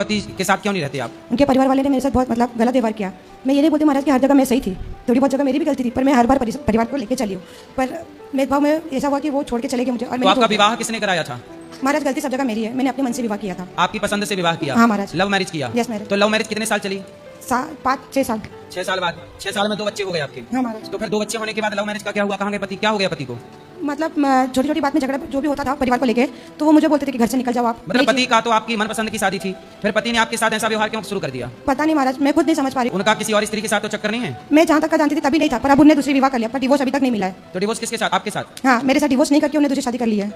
पति के साथ क्यों नहीं रहते आप? उनके परिवार वाले ने मेरे साथ बहुत मतलब गलत व्यवहार किया। मैं ये नहीं बोलती महाराज कि हर जगह मैं सही थी, थोड़ी बहुत जगह मेरी भी गलती थी, पर मैं हर बार परिवार को लेके चली हूँ। पर मेरे भाव में ऐसा हुआ कि वो छोड़ के चले गए मुझे। और तो आपका विवाह किसने कराया था? महाराज गलती सब जगह मेरी है, मैंने अपने मन से विवाह किया था। आपकी पसंद से विवाह किया? हाँ महाराज। लव मैरिज किया? Yes marriage. तो लव मैरिज कितने साल चली? 5-6 साल। 6 साल बाद 6 साल में 2 बच्चे हो गए आपके? हाँ महाराज। तो फिर 2 बच्चे होने के बाद लव मैरिज का क्या हुआ? कहाँ गए पति? क्या हो गया पति को? मतलब छोटी छोटी बात में झगड़ा जो भी होता था परिवार को लेके, तो वो मुझे बोलते थे कि घर से निकल जाओ आप। मतलब पति का तो आपकी मनपसंद की शादी थी, फिर पति ने आपके साथ ऐसा व्यवहार क्यों शुरू कर दिया? पता नहीं महाराज, मैं खुद नहीं समझ पा रही। उनका किसी और स्त्री के साथ तो चक्कर नहीं है? मैं जहाँ तक का जानती थी तभी नहीं था, पर अब उन्हें दूसरी विवाह कर लिया, पर डिवोर्स अभी तक नहीं मिला है। तो डिवोर्स किसके साथ? आपके साथ? हाँ, मेरे साथ डिवोर्स नहीं करके उन्हें दूसरी शादी कर ली है।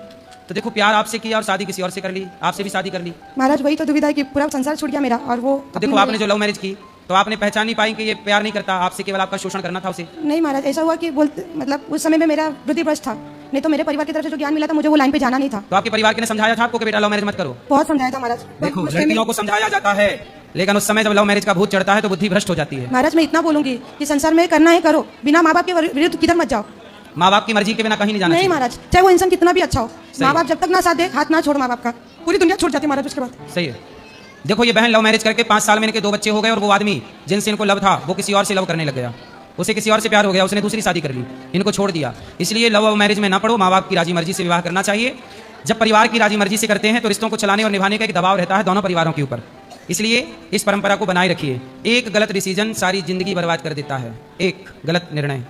तो देखो, प्यार आपसे किया और शादी किसी और से कर ली, आपसे भी शादी कर ली। महाराज वही तो दुविधा है कि पूरा संसार छूट गया मेरा। और वो तो देखो, आपने जो लव मैरिज की तो आपने पहचान नहीं पाई कि ये प्यार नहीं करता आपसे, केवल आपका शोषण करना था उसे। नहीं महाराज, ऐसा हुआ कि बोलते मतलब उस समय में मेरा बुद्धिभ्रष्ट था, नहीं तो मेरे परिवार की तरफ से जो ज्ञान मिला था मुझे वो लाइन पे जाना नहीं था। तो आपके परिवार के ने समझाया था आपको कि बेटा लव मैरिज मत करो? बहुत समझाया था महाराज। देखो, लड़कियों को समझाया जाता है, लेकिन उस समय जब लव मैरिज का भूत चढ़ता है तो बुद्धि भ्रष्ट हो जाती है। महाराज मैं इतना बोलूंगी कि संसार में करना है करो, बिना माँ बाप के विरुद्ध किधर मत जाओ। माँ बाप की मर्जी के बिना कहीं नहीं जाना नहीं चाहिए। महाराज, चाहे वो इंसान कितना भी अच्छा हो, माँ बाप जब तक ना साथ दे, हाथ ना छोड़ माँ बाप का, पूरी दुनिया छूट जाती है महाराज उसके बाद। सही है। देखो, ये बहन लव मैरिज करके 5 साल में इनके 2 बच्चे हो गए, और वो आदमी जिनसे इनको लव था वो किसी और से लव करने लग गया, उसे किसी और से प्यार हो गया, उसने दूसरी शादी कर ली, इनको छोड़ दिया। इसलिए लव मैरिज में ना पड़ो, माँ बाप की राजी मर्जी से विवाह करना चाहिए। जब परिवार की राजी मर्जी से करते हैं तो रिश्तों को चलाने और निभाने का एक दबाव रहता है दोनों परिवारों के ऊपर। इसलिए इस परंपरा को बनाए रखिए। एक गलत डिसीजन सारी जिंदगी बर्बाद कर देता है, एक गलत निर्णय।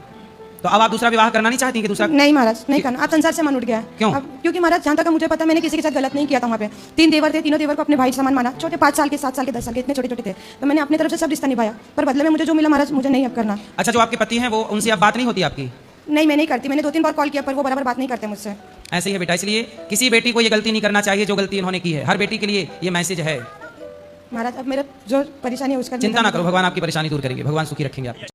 तो अब आप दूसरा विवाह करना नहीं चाहती कि दूसरा? नहीं महाराज, नहीं करना। आप संसार से मन उठ गया है। क्यों? क्योंकि महाराज जहाँ तक मुझे पता, मैंने किसी के साथ गलत नहीं किया था। वहाँ पे 3 देवर थे, तीनों देवर को अपने भाई समान माना। छोटे 5 साल के, 7 साल के, 10 साल के, इतने छोटे छोटे थे, तो मैंने अपनी तरफ से सब रिश्ता निभाया, पर बदले में मुझे जो मिला महाराज मुझे नहीं अब करना। अच्छा, जो आपके पति हैं वो, उनसे अब बात नहीं होती आपकी? नहीं, मैं नहीं करती। मैंने 2-3 बार कॉल किया पर वो बराबर बात नहीं करते मुझसे। ऐसे ही है बेटा, इसलिए किसी बेटी को ये गलती नहीं करना चाहिए जो गलती इन्होंने की है। हर बेटी के लिए ये मैसेज है। महाराज अब मेरा जो परेशानी है उसका चिंता ना करो, भगवान आपकी परेशानी दूर करेंगे, भगवान सुखी रखेंगे आपको।